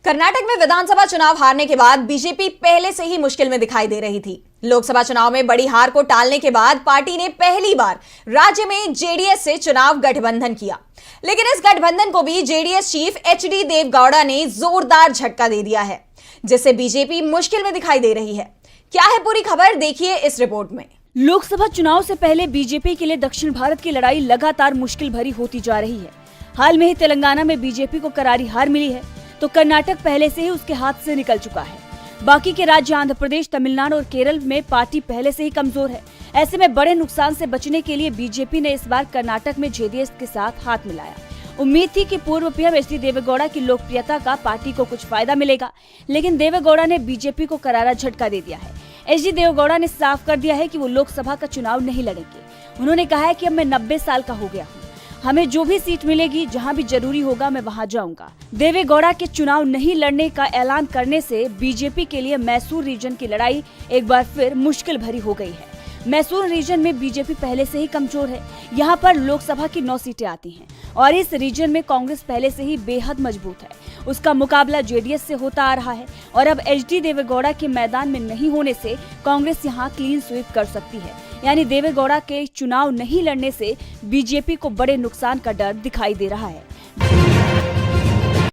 कर्नाटक में विधानसभा चुनाव हारने के बाद बीजेपी पहले से ही मुश्किल में दिखाई दे रही थी। लोकसभा चुनाव में बड़ी हार को टालने के बाद पार्टी ने पहली बार राज्य में जेडीएस से चुनाव गठबंधन किया, लेकिन इस गठबंधन को भी जेडीएस चीफ एचडी देवेगौड़ा ने जोरदार झटका दे दिया है, जिससे बीजेपी मुश्किल में दिखाई दे रही है। क्या है पूरी खबर, देखिए इस रिपोर्ट में। लोकसभा चुनाव से पहले बीजेपी के लिए दक्षिण भारत की लड़ाई लगातार मुश्किल भरी होती जा रही है। हाल में ही तेलंगाना में बीजेपी को करारी हार मिली है, तो कर्नाटक पहले से ही उसके हाथ से निकल चुका है। बाकी के राज्य आंध्र प्रदेश, तमिलनाडु और केरल में पार्टी पहले से ही कमजोर है। ऐसे में बड़े नुकसान से बचने के लिए बीजेपी ने इस बार कर्नाटक में जेडीएस के साथ हाथ मिलाया। उम्मीद थी कि पूर्व पीएम एचडी देवेगौड़ा की लोकप्रियता का पार्टी को कुछ फायदा मिलेगा, लेकिन देवेगौड़ा ने बीजेपी को करारा झटका दे दिया है। एचडी देवेगौड़ा ने साफ कर दिया है कि वो लोकसभा का चुनाव नहीं लड़ेंगे। उन्होंने कहा है कि अब मैं 90 साल का हो गया हूँ, हमें जो भी सीट मिलेगी, जहां भी जरूरी होगा, मैं वहां जाऊंगा। देवेगौड़ा के चुनाव नहीं लड़ने का ऐलान करने से बीजेपी के लिए मैसूर रीजन की लड़ाई एक बार फिर मुश्किल भरी हो गई है। मैसूर रीजन में बीजेपी पहले से ही कमजोर है। यहाँ पर लोकसभा की 9 सीटें आती हैं और इस रीजन में कांग्रेस पहले से ही बेहद मजबूत है। उसका मुकाबला जेडीएस से होता आ रहा है और अब एचडी देवेगौड़ा के मैदान में नहीं होने से कांग्रेस यहाँ क्लीन स्वीप कर सकती है। यानी देवेगौड़ा के चुनाव नहीं लड़ने से बीजेपी को बड़े नुकसान का डर दिखाई दे रहा है।